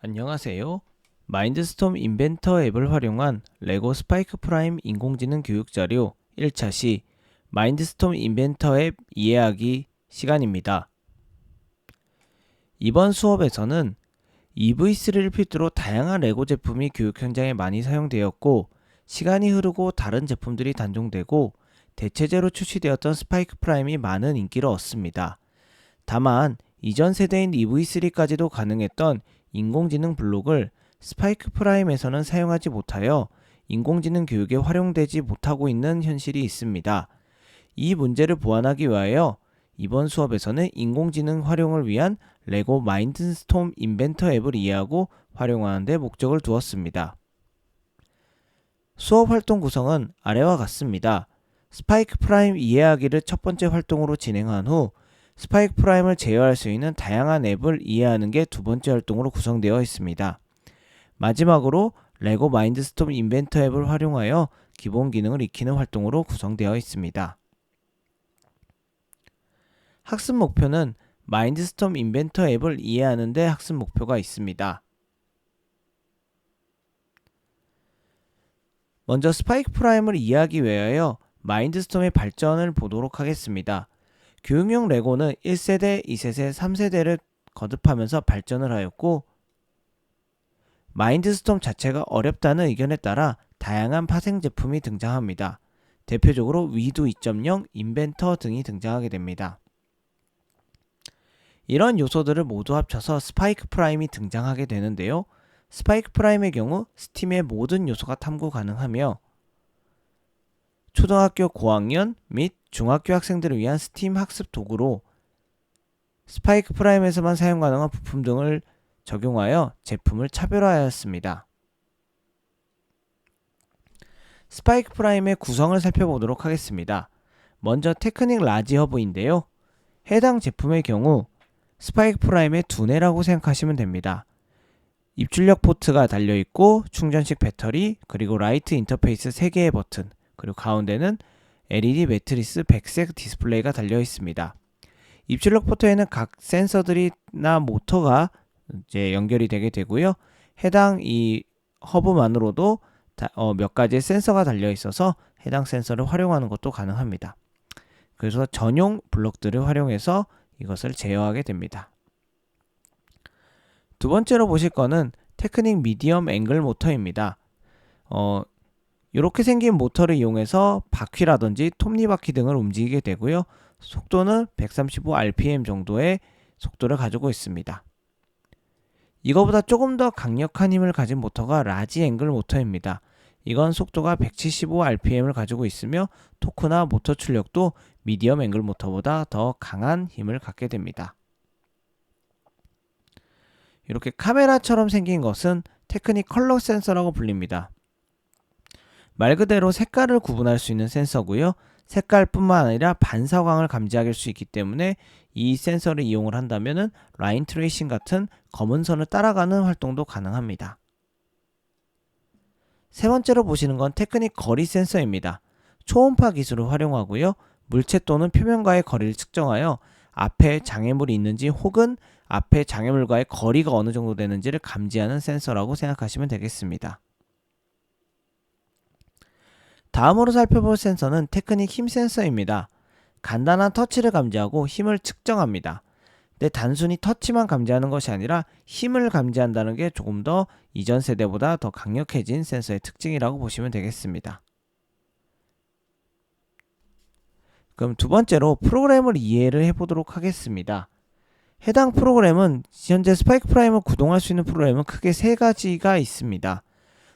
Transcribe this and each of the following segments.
안녕하세요. 마인드스톰 인벤터 앱을 활용한 레고 스파이크 프라임 인공지능 교육자료 1차 시 마인드스톰 인벤터 앱 이해하기 시간입니다. 이번 수업에서는 EV3를 필두로 다양한 레고 제품이 교육 현장에 많이 사용되었고, 시간이 흐르고 다른 제품들이 단종되고 대체제로 출시되었던 스파이크 프라임이 많은 인기를 얻습니다. 다만 이전 세대인 EV3까지도 가능했던 인공지능 블록을 스파이크 프라임에서는 사용하지 못하여 인공지능 교육에 활용되지 못하고 있는 현실이 있습니다. 이 문제를 보완하기 위하여 이번 수업에서는 인공지능 활용을 위한 레고 마인드스톰 인벤터 앱을 이해하고 활용하는 데 목적을 두었습니다. 수업 활동 구성은 아래와 같습니다. 스파이크 프라임 이해하기를 첫 번째 활동으로 진행한 후 스파이크 프라임을 제어할 수 있는 다양한 앱을 이해하는 게 두 번째 활동으로 구성되어 있습니다. 마지막으로 레고 마인드스톰 인벤터 앱을 활용하여 기본 기능을 익히는 활동으로 구성되어 있습니다. 학습 목표는 마인드스톰 인벤터 앱을 이해하는 데 학습 목표가 있습니다. 먼저 스파이크 프라임을 이해하기 위하여 마인드스톰의 발전을 보도록 하겠습니다. 교육용 레고는 1세대, 2세대, 3세대를 거듭하면서 발전을 하였고, 마인드스톰 자체가 어렵다는 의견에 따라 다양한 파생 제품이 등장합니다. 대표적으로 위도 2.0, 인벤터 등이 등장하게 됩니다. 이런 요소들을 모두 합쳐서 스파이크 프라임이 등장하게 되는데요. 스파이크 프라임의 경우 스팀의 모든 요소가 탐구 가능하며 초등학교 고학년 및 중학교 학생들을 위한 스팀 학습 도구로 스파이크 프라임에서만 사용 가능한 부품 등을 적용하여 제품을 차별화하였습니다. 스파이크 프라임의 구성을 살펴보도록 하겠습니다. 먼저 테크닉 라지 허브인데요. 해당 제품의 경우 스파이크 프라임의 두뇌라고 생각하시면 됩니다. 입출력 포트가 달려있고 충전식 배터리, 그리고 라이트 인터페이스 3개의 버튼, 그리고 가운데는 LED 매트리스 백색 디스플레이가 달려 있습니다. 입출력 포트에는 각 센서들이나 모터가 이제 연결이 되게 되고요. 해당 이 허브만으로도 몇 가지의 센서가 달려 있어서 해당 센서를 활용하는 것도 가능합니다. 그래서 전용 블록들을 활용해서 이것을 제어하게 됩니다. 두 번째로 보실 거는 테크닉 미디엄 앵글 모터입니다. 이렇게 생긴 모터를 이용해서 바퀴라든지 톱니바퀴 등을 움직이게 되고요. 속도는 135rpm 정도의 속도를 가지고 있습니다. 이거보다 조금 더 강력한 힘을 가진 모터가 라지 앵글 모터입니다. 이건 속도가 175rpm을 가지고 있으며 토크나 모터 출력도 미디엄 앵글 모터보다 더 강한 힘을 갖게 됩니다. 이렇게 카메라처럼 생긴 것은 테크닉 컬러 센서라고 불립니다. 말 그대로 색깔을 구분할 수 있는 센서고요. 색깔뿐만 아니라 반사광을 감지할 수 있기 때문에 이 센서를 이용을 한다면 라인 트레이싱 같은 검은 선을 따라가는 활동도 가능합니다. 세 번째로 보시는 건 테크닉 거리 센서입니다. 초음파 기술을 활용하고요. 물체 또는 표면과의 거리를 측정하여 앞에 장애물이 있는지 혹은 앞에 장애물과의 거리가 어느 정도 되는지를 감지하는 센서라고 생각하시면 되겠습니다. 다음으로 살펴볼 센서는 테크닉 힘 센서입니다. 간단한 터치를 감지하고 힘을 측정합니다. 근데 단순히 터치만 감지하는 것이 아니라 힘을 감지한다는 게 조금 더 이전 세대보다 더 강력해진 센서의 특징이라고 보시면 되겠습니다. 그럼 두 번째로 프로그램을 이해를 해보도록 하겠습니다. 해당 프로그램은 현재 스파이크 프라임을 구동할 수 있는 프로그램은 크게 세 가지가 있습니다.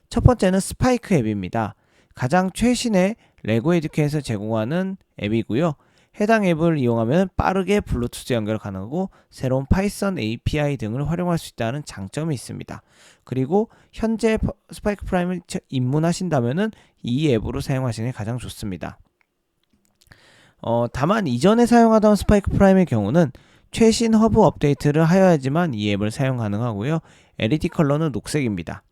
첫 번째는 스파이크 앱입니다. 가장 최신의 레고 에듀케이션에서 제공하는 앱이고요. 해당 앱을 이용하면 빠르게 블루투스 연결 가능하고 새로운 파이썬 API 등을 활용할 수 있다는 장점이 있습니다. 그리고 현재 스파이크 프라임을 입문하신다면 이 앱으로 사용하시는 게 가장 좋습니다. 다만 이전에 사용하던 스파이크 프라임의 경우는 최신 허브 업데이트를 하여야지만 이 앱을 사용 가능하고요. LED 컬러는 녹색입니다.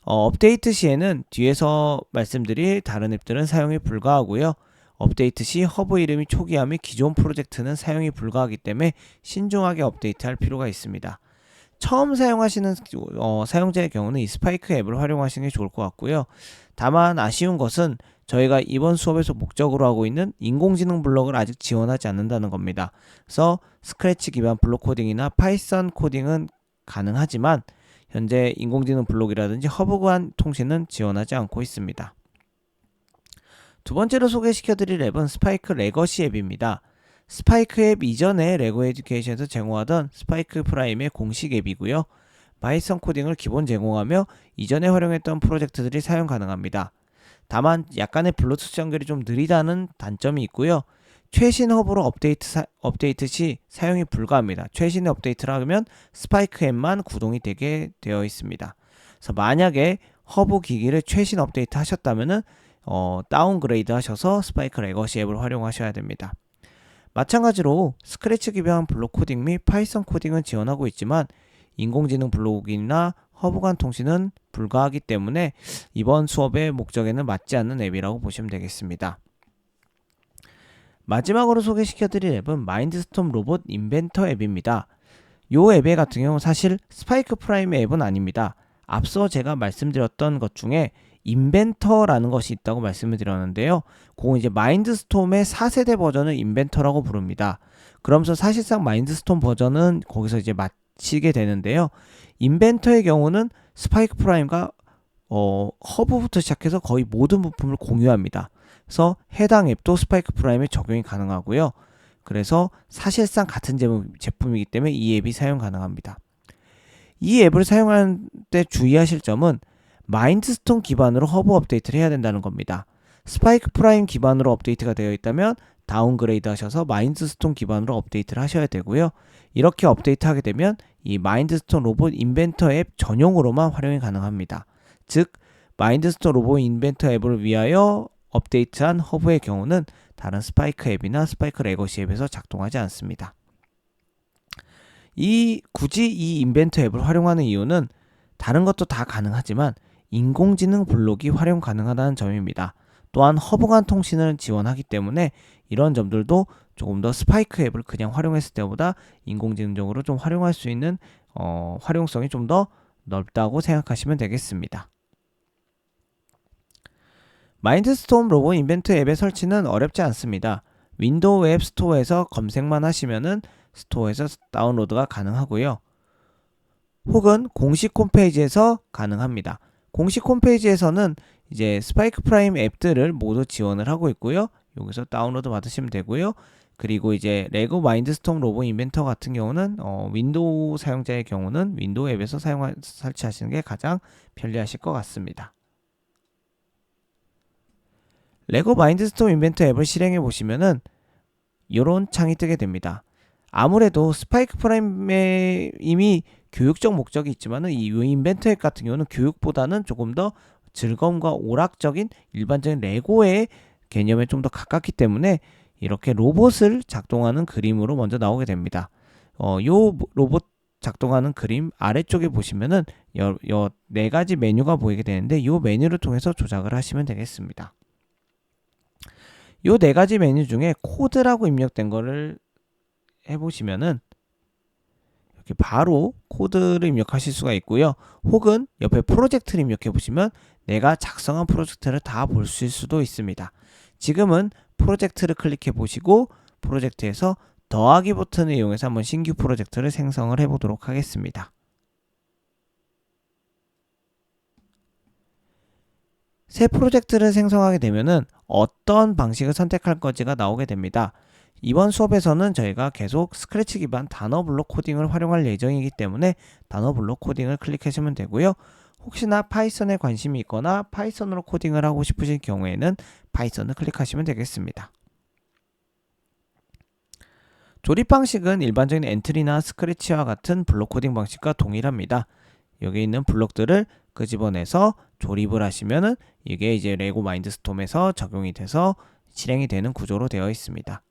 업데이트 시에는 뒤에서 말씀드릴 다른 앱들은 사용이 불가하고요. 업데이트 시 허브 이름이 초기화며 기존 프로젝트는 사용이 불가하기 때문에 신중하게 업데이트할 필요가 있습니다. 처음 사용하시는 사용자의 경우는 이 스파이크 앱을 활용하시는 게 좋을 것 같고요. 다만 아쉬운 것은 저희가 이번 수업에서 목적으로 하고 있는 인공지능 블록을 아직 지원하지 않는다는 겁니다. 그래서 스크래치 기반 블록 코딩이나 파이썬 코딩은 가능하지만 현재 인공지능 블록이라든지 허브 간 통신은 지원하지 않고 있습니다. 두 번째로 소개시켜드릴 앱은 스파이크 레거시 앱입니다. 스파이크 앱 이전에 레고 에듀케이션에서 제공하던 스파이크 프라임의 공식 앱이고요. 파이썬 코딩을 기본 제공하며 이전에 활용했던 프로젝트들이 사용 가능합니다. 다만 약간의 블루투스 연결이 좀 느리다는 단점이 있고요. 최신 허브로 업데이트 시 사용이 불가합니다. 최신의 업데이트를 하면 스파이크 앱만 구동이 되게 되어 있습니다. 그래서 만약에 허브 기기를 최신 업데이트 하셨다면은 다운그레이드 하셔서 스파이크 레거시 앱을 활용하셔야 됩니다. 마찬가지로 스크래치 기반 블록 코딩 및 파이썬 코딩은 지원하고 있지만 인공지능 블록이나 허브 간 통신은 불가하기 때문에 이번 수업의 목적에는 맞지 않는 앱이라고 보시면 되겠습니다. 마지막으로 소개시켜드릴 앱은 마인드스톰 로봇 인벤터 앱입니다. 이 앱 같은 경우 사실 스파이크 프라임 앱은 아닙니다. 앞서 제가 말씀드렸던 것 중에 인벤터라는 것이 있다고 말씀을 드렸는데요. 그건 이제 마인드스톰의 4세대 버전을 인벤터라고 부릅니다. 그러면서 사실상 마인드스톰 버전은 거기서 이제 마치게 되는데요. 인벤터의 경우는 스파이크 프라임과 허브부터 시작해서 거의 모든 부품을 공유합니다. 그래서 해당 앱도 스파이크 프라임에 적용이 가능하고요. 그래서 사실상 같은 제품이기 때문에 이 앱이 사용 가능합니다. 이 앱을 사용할 때 주의하실 점은 마인드스톤 기반으로 허브 업데이트를 해야 된다는 겁니다. 스파이크 프라임 기반으로 업데이트가 되어 있다면 다운그레이드 하셔서 마인드스톤 기반으로 업데이트를 하셔야 되고요. 이렇게 업데이트하게 되면 이 마인드스톤 로봇 인벤터 앱 전용으로만 활용이 가능합니다. 즉 마인드스톤 로봇 인벤터 앱을 위하여 업데이트한 허브의 경우는 다른 스파이크 앱이나 스파이크 레거시 앱에서 작동하지 않습니다. 굳이 이 인벤터 앱을 활용하는 이유는 다른 것도 다 가능하지만 인공지능 블록이 활용 가능하다는 점입니다. 또한 허브 간 통신을 지원하기 때문에 이런 점들도 조금 더 스파이크 앱을 그냥 활용했을 때보다 인공지능적으로 좀 활용할 수 있는 활용성이 좀 더 넓다고 생각하시면 되겠습니다. 마인드스톰 로봇 인벤터 앱의 설치는 어렵지 않습니다. 윈도우 앱 스토어에서 검색만 하시면은 스토어에서 다운로드가 가능하고요. 혹은 공식 홈페이지에서 가능합니다. 공식 홈페이지에서는 이제 스파이크 프라임 앱들을 모두 지원을 하고 있고요. 여기서 다운로드 받으시면 되고요. 그리고 이제 레고 마인드스톰 로봇 인벤터 같은 경우는 윈도우 사용자의 경우는 윈도우 앱에서 설치하시는 게 가장 편리하실 것 같습니다. 레고 마인드스톰 인벤터 앱을 실행해 보시면은 이런 창이 뜨게 됩니다. 아무래도 스파이크 프라임에 이미 교육적 목적이 있지만은 이 인벤터 앱 같은 경우는 교육보다는 조금 더 즐거움과 오락적인 일반적인 레고의 개념에 좀 더 가깝기 때문에 이렇게 로봇을 작동하는 그림으로 먼저 나오게 됩니다. 요 로봇 작동하는 그림 아래쪽에 보시면은 요 네 가지 메뉴가 보이게 되는데 이 메뉴를 통해서 조작을 하시면 되겠습니다. 요 네 가지 메뉴 중에 코드라고 입력된 거를 해보시면은 이렇게 바로 코드를 입력하실 수가 있고요. 혹은 옆에 프로젝트를 입력해 보시면 내가 작성한 프로젝트를 다 볼 수도 있습니다. 지금은 프로젝트를 클릭해 보시고 프로젝트에서 더하기 버튼을 이용해서 한번 신규 프로젝트를 생성을 해 보도록 하겠습니다. 새 프로젝트를 생성하게 되면은 어떤 방식을 선택할 건지가 나오게 됩니다. 이번 수업에서는 저희가 계속 스크래치 기반 단어 블록 코딩을 활용할 예정이기 때문에 단어 블록 코딩을 클릭하시면 되고요. 혹시나 파이썬에 관심이 있거나 파이썬으로 코딩을 하고 싶으실 경우에는 파이썬을 클릭하시면 되겠습니다. 조립 방식은 일반적인 엔트리나 스크래치와 같은 블록 코딩 방식과 동일합니다. 여기 있는 블록들을 끄집어내서 조립을 하시면은 이게 이제 레고 마인드스톰에서 적용이 돼서 실행이 되는 구조로 되어 있습니다.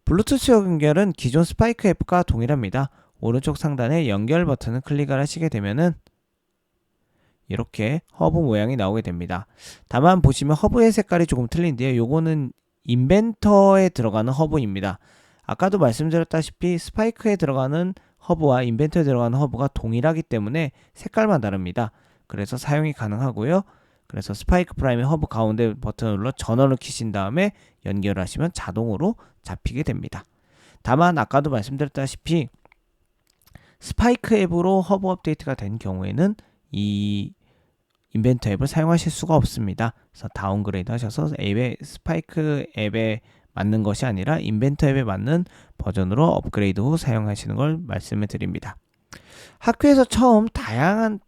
블루투스 연결은 기존 스파이크 앱과 동일합니다. 오른쪽 상단에 연결 버튼을 클릭을 하시게 되면은 이렇게 허브 모양이 나오게 됩니다. 다만 보시면 허브의 색깔이 조금 틀린데요. 요거는 인벤터에 들어가는 허브입니다. 아까도 말씀드렸다시피 스파이크에 들어가는 허브와 인벤터에 들어가는 허브가 동일하기 때문에 색깔만 다릅니다. 그래서 사용이 가능하고요. 그래서 스파이크 프라임의 허브 가운데 버튼을 눌러 전원을 켜신 다음에 연결하시면 자동으로 잡히게 됩니다. 다만 아까도 말씀드렸다시피 스파이크 앱으로 허브 업데이트가 된 경우에는 이 인벤터 앱을 사용하실 수가 없습니다. 그래서 다운그레이드 하셔서 스파이크 앱에 맞는 것이 아니라 인벤터 앱에 맞는 버전으로 업그레이드 후 사용하시는 걸 말씀을 드립니다. 학교에서 처음 다양한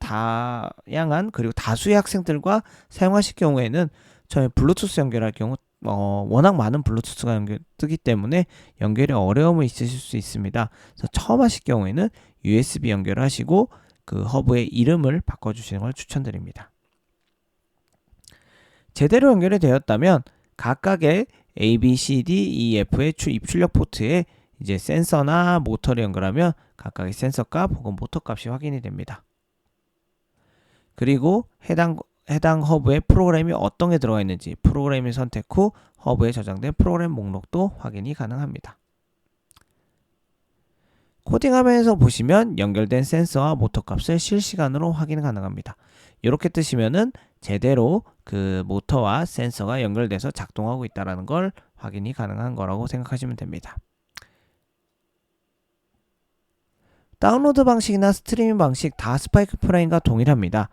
그리고 다수의 학생들과 사용하실 경우에는 처음에 블루투스 연결할 경우 워낙 많은 블루투스가 뜨기 때문에 연결에 어려움이 있으실 수 있습니다. 그래서 처음 하실 경우에는 USB 연결하시고 그 허브의 이름을 바꿔주시는 걸 추천드립니다. 제대로 연결이 되었다면 각각의 A, B, C, D, E, F의 입출력 포트에 이제 센서나 모터를 연결하면 각각의 센서 값 혹은 모터 값이 확인이 됩니다. 그리고 해당 허브의 프로그램이 어떤 게 들어가 있는지 프로그램을 선택 후 허브에 저장된 프로그램 목록도 확인이 가능합니다. 코딩 화면에서 보시면 연결된 센서와 모터 값을 실시간으로 확인 가능합니다. 이렇게 뜨시면은 제대로 그 모터와 센서가 연결돼서 작동하고 있다는 걸 확인이 가능한 거라고 생각하시면 됩니다. 다운로드 방식이나 스트리밍 방식 다 스파이크 프라임과 동일합니다.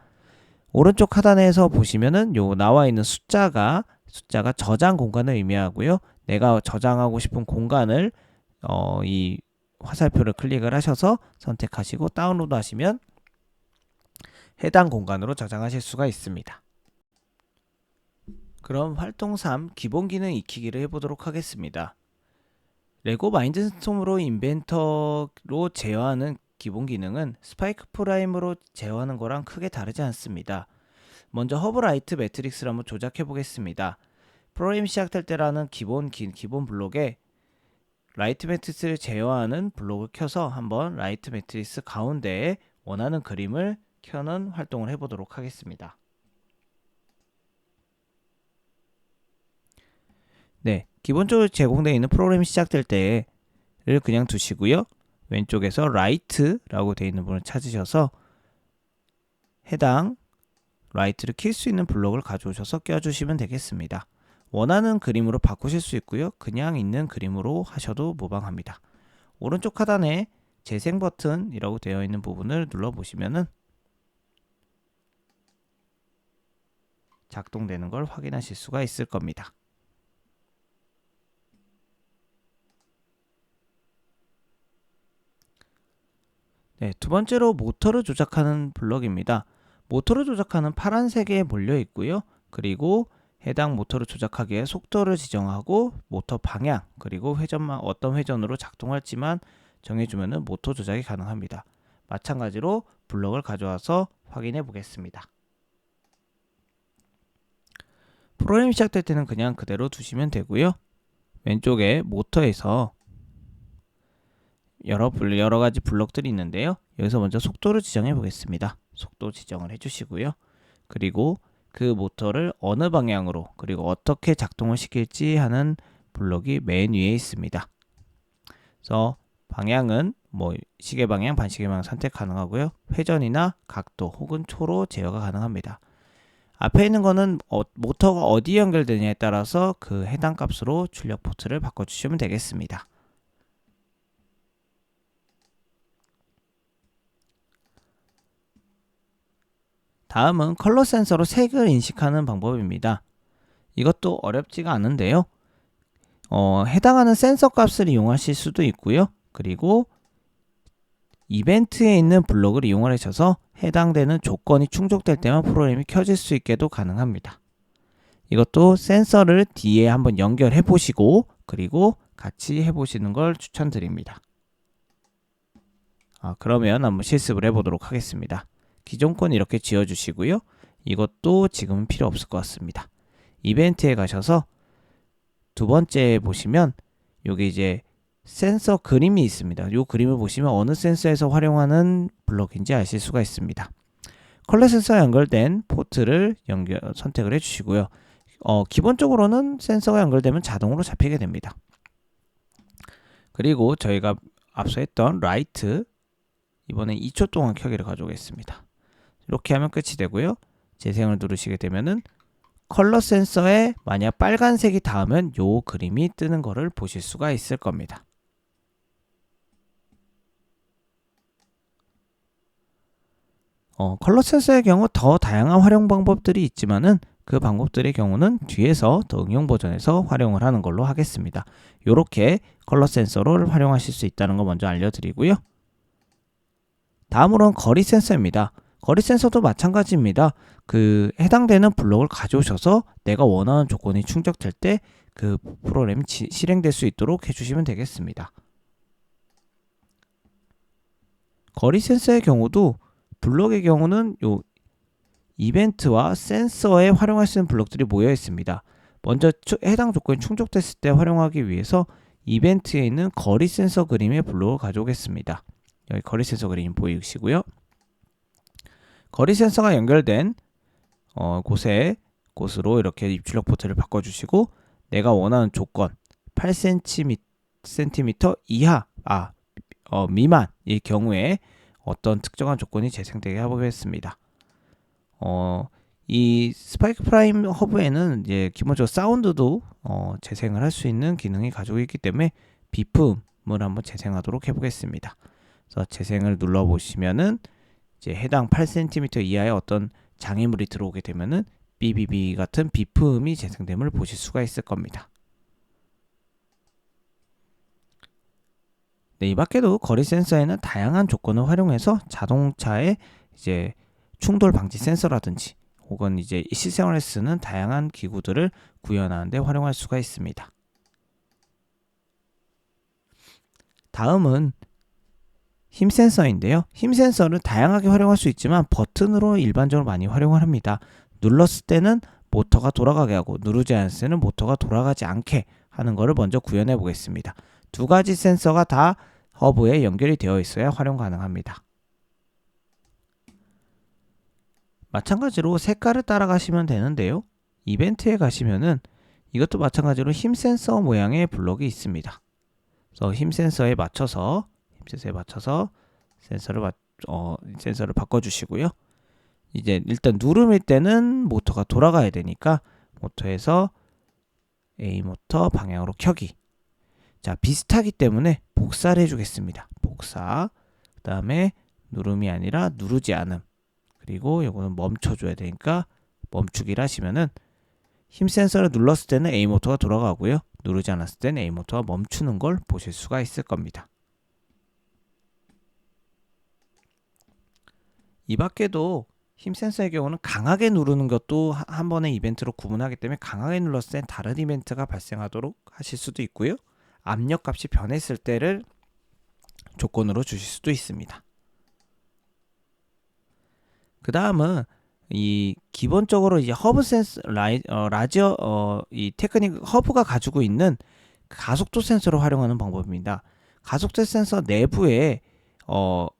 오른쪽 하단에서 보시면은 요 나와 있는 숫자가 저장 공간을 의미하고요. 내가 저장하고 싶은 공간을 이 화살표를 클릭을 하셔서 선택하시고 다운로드 하시면 해당 공간으로 저장하실 수가 있습니다. 그럼 활동 3 기본 기능 익히기를 해보도록 하겠습니다. 레고 마인드스톰으로 인벤터로 제어하는 기본 기능은 스파이크 프라임으로 제어하는 거랑 크게 다르지 않습니다. 먼저 허브 라이트 매트릭스를 한번 조작해 보겠습니다. 프로그램 시작될 때라는 기본 블록에 라이트 매트릭스를 제어하는 블록을 켜서 한번 라이트 매트릭스 가운데에 원하는 그림을 켜는 활동을 해보도록 하겠습니다. 네, 기본적으로 제공되어 있는 프로그램이 시작될 때를 그냥 두시고요. 왼쪽에서 라이트라고 되어 있는 부분을 찾으셔서 해당 라이트를 킬 수 있는 블록을 가져오셔서 껴주시면 되겠습니다. 원하는 그림으로 바꾸실 수 있고요. 그냥 있는 그림으로 하셔도 무방합니다. 오른쪽 하단에 재생 버튼이라고 되어 있는 부분을 눌러보시면은 작동되는 걸 확인하실 수가 있을 겁니다. 네, 두 번째로 모터를 조작하는 블럭입니다. 모터를 조작하는 파란색에 몰려 있고요. 그리고 해당 모터를 조작하기 위해 속도를 지정하고 모터 방향 그리고 회전만 어떤 회전으로 작동할지만 정해주면 모터 조작이 가능합니다. 마찬가지로 블럭을 가져와서 확인해 보겠습니다. 프로그램이 시작될 때는 그냥 그대로 두시면 되고요. 왼쪽에 모터에서 여러 가지 블럭들이 있는데요. 여기서 먼저 속도를 지정해 보겠습니다. 속도 지정을 해주시고요. 그리고 그 모터를 어느 방향으로 그리고 어떻게 작동을 시킬지 하는 블럭이 맨 위에 있습니다. 그래서 방향은 시계 방향, 반시계 방향 선택 가능하고요. 회전이나 각도 혹은 초로 제어가 가능합니다. 앞에 있는 거는 모터가 어디에 연결되냐에 따라서 그 해당 값으로 출력 포트를 바꿔주시면 되겠습니다. 다음은 컬러 센서로 색을 인식하는 방법입니다. 이것도 어렵지가 않은데요. 해당하는 센서 값을 이용하실 수도 있고요. 그리고 이벤트에 있는 블록을 이용하셔서 해당되는 조건이 충족될 때만 프로그램이 켜질 수 있게도 가능합니다. 이것도 센서를 뒤에 한번 연결해 보시고 그리고 같이 해보시는 걸 추천드립니다. 그러면 한번 실습을 해보도록 하겠습니다. 기존 건 이렇게 지워주시고요. 이것도 지금은 필요 없을 것 같습니다. 이벤트에 가셔서 두 번째 보시면 여기 이제 센서 그림이 있습니다. 이 그림을 보시면 어느 센서에서 활용하는 블럭인지 아실 수가 있습니다. 컬러 센서와 연결된 포트를 선택을 해주시고요. 기본적으로는 센서가 연결되면 자동으로 잡히게 됩니다. 그리고 저희가 앞서 했던 라이트, 이번엔 2초 동안 켜기를 가져오겠습니다. 이렇게 하면 끝이 되고요. 재생을 누르시게 되면은 컬러 센서에 만약 빨간색이 닿으면 요 그림이 뜨는 거를 보실 수가 있을 겁니다. 컬러 센서의 경우 더 다양한 활용 방법들이 있지만은 그 방법들의 경우는 뒤에서 더 응용 버전에서 활용을 하는 걸로 하겠습니다. 이렇게 컬러 센서를 활용하실 수 있다는 거 먼저 알려드리고요. 다음으로는 거리 센서입니다. 거리 센서도 마찬가지입니다. 그 해당되는 블록을 가져오셔서 내가 원하는 조건이 충족될 때 그 프로그램이 실행될 수 있도록 해주시면 되겠습니다. 거리 센서의 경우도 블록의 경우는 요 이벤트와 센서에 활용할 수 있는 블록들이 모여 있습니다. 먼저 해당 조건이 충족됐을 때 활용하기 위해서 이벤트에 있는 거리 센서 그림의 블록을 가져오겠습니다. 여기 거리 센서 그림 보이시고요. 거리 센서가 연결된 곳으로 이렇게 입출력 포트를 바꿔주시고 내가 원하는 조건 8cm 이하 미만의 경우에 어떤 특정한 조건이 재생되게 해보겠습니다. 이 스파이크 프라임 허브에는 이제 기본적으로 사운드도 재생을 할 수 있는 기능이 가지고 있기 때문에 비품을 한번 재생하도록 해보겠습니다. 그래서 재생을 눌러보시면은 이제 해당 8cm 이하의 어떤 장애물이 들어오게 되면은 BBB 같은 비품이 재생됨을 보실 수가 있을 겁니다. 네, 이 밖에도 거리 센서에는 다양한 조건을 활용해서 자동차의 이제 충돌 방지 센서라든지 혹은 이제 실생활에 쓰는 다양한 기구들을 구현하는 데 활용할 수가 있습니다. 다음은 힘 센서인데요. 힘 센서를 다양하게 활용할 수 있지만 버튼으로 일반적으로 많이 활용을 합니다. 눌렀을 때는 모터가 돌아가게 하고 누르지 않았을 때는 모터가 돌아가지 않게 하는 것을 먼저 구현해 보겠습니다. 두 가지 센서가 다 허브에 연결이 되어 있어야 활용 가능합니다. 마찬가지로 색깔을 따라가시면 되는데요. 이벤트에 가시면은 이것도 마찬가지로 힘 센서 모양의 블록이 있습니다. 그래서 힘 센서에 맞춰서 센서를 바꿔주시고요. 이제 일단 누름일 때는 모터가 돌아가야 되니까 모터에서 A 모터 방향으로 켜기. 자, 비슷하기 때문에 복사를 해주겠습니다. 복사. 그 다음에 누름이 아니라 누르지 않음. 그리고 이거는 멈춰줘야 되니까 멈추기를 하시면은 힘 센서를 눌렀을 때는 A 모터가 돌아가고요. 누르지 않았을 때는 A 모터가 멈추는 걸 보실 수가 있을 겁니다. 이 밖에도 힘 센서의 경우는 강하게 누르는 것도 한 번의 이벤트로 구분하기 때문에 강하게 눌렀을 때 다른 이벤트가 발생하도록 하실 수도 있고요. 압력값이 변했을 때를 조건으로 주실 수도 있습니다. 그 다음은 이 기본적으로 이제 허브 센서 이 테크닉 허브가 가지고 있는 가속도 센서를 활용하는 방법입니다. 가속도 센서 내부에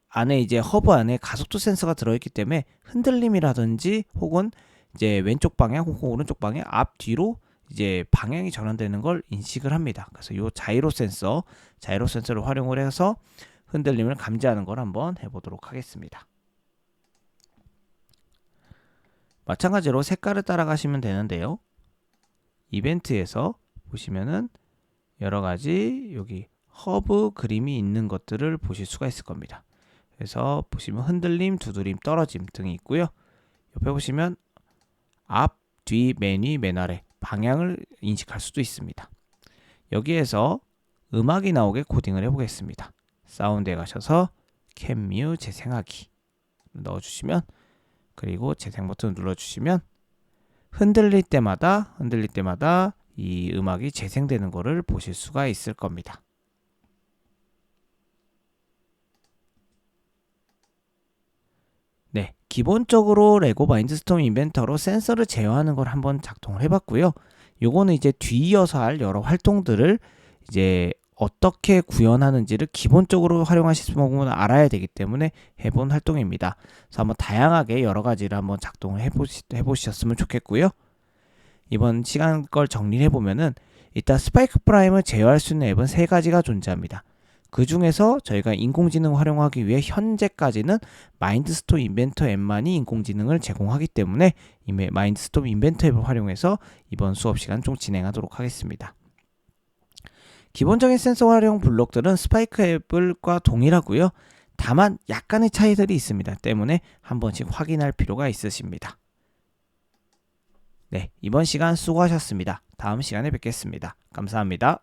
안에 이제 허브 안에 가속도 센서가 들어있기 때문에 흔들림이라든지 혹은 이제 왼쪽 방향 혹은 오른쪽 방향 앞 뒤로 이제 방향이 전환되는 걸 인식을 합니다. 그래서 이 자이로 센서를 활용을 해서 흔들림을 감지하는 걸 한번 해보도록 하겠습니다. 마찬가지로 색깔을 따라가시면 되는데요. 이벤트에서 보시면은 여러 가지 여기 허브 그림이 있는 것들을 보실 수가 있을 겁니다. 그래서 보시면 흔들림, 두드림, 떨어짐 등이 있고요. 옆에 보시면 앞, 뒤, 맨 위, 맨 아래 방향을 인식할 수도 있습니다. 여기에서 음악이 나오게 코딩을 해보겠습니다. 사운드에 가셔서 캔뮤 재생하기 넣어주시면 그리고 재생 버튼을 눌러주시면 흔들릴 때마다 이 음악이 재생되는 것을 보실 수가 있을 겁니다. 네, 기본적으로 레고 마인드스톰 인벤터로 센서를 제어하는 걸 한번 작동을 해봤고요. 요거는 이제 뒤이어서 할 여러 활동들을 이제 어떻게 구현하는지를 기본적으로 활용하실 부분은 알아야 되기 때문에 해본 활동입니다. 그래서 한번 다양하게 여러 가지를 한번 작동을 해보셨으면 좋겠고요. 이번 시간 걸 정리해 보면은 이따 스파이크 프라임을 제어할 수 있는 앱은 3가지가 존재합니다. 그 중에서 저희가 인공지능 활용하기 위해 현재까지는 마인드스톰 인벤터 앱만이 인공지능을 제공하기 때문에 마인드스톰 인벤터 앱을 활용해서 이번 수업 시간 좀 진행하도록 하겠습니다. 기본적인 센서 활용 블록들은 스파이크 앱과 동일하고요. 다만 약간의 차이들이 있습니다. 때문에 한 번씩 확인할 필요가 있으십니다. 네, 이번 시간 수고하셨습니다. 다음 시간에 뵙겠습니다. 감사합니다.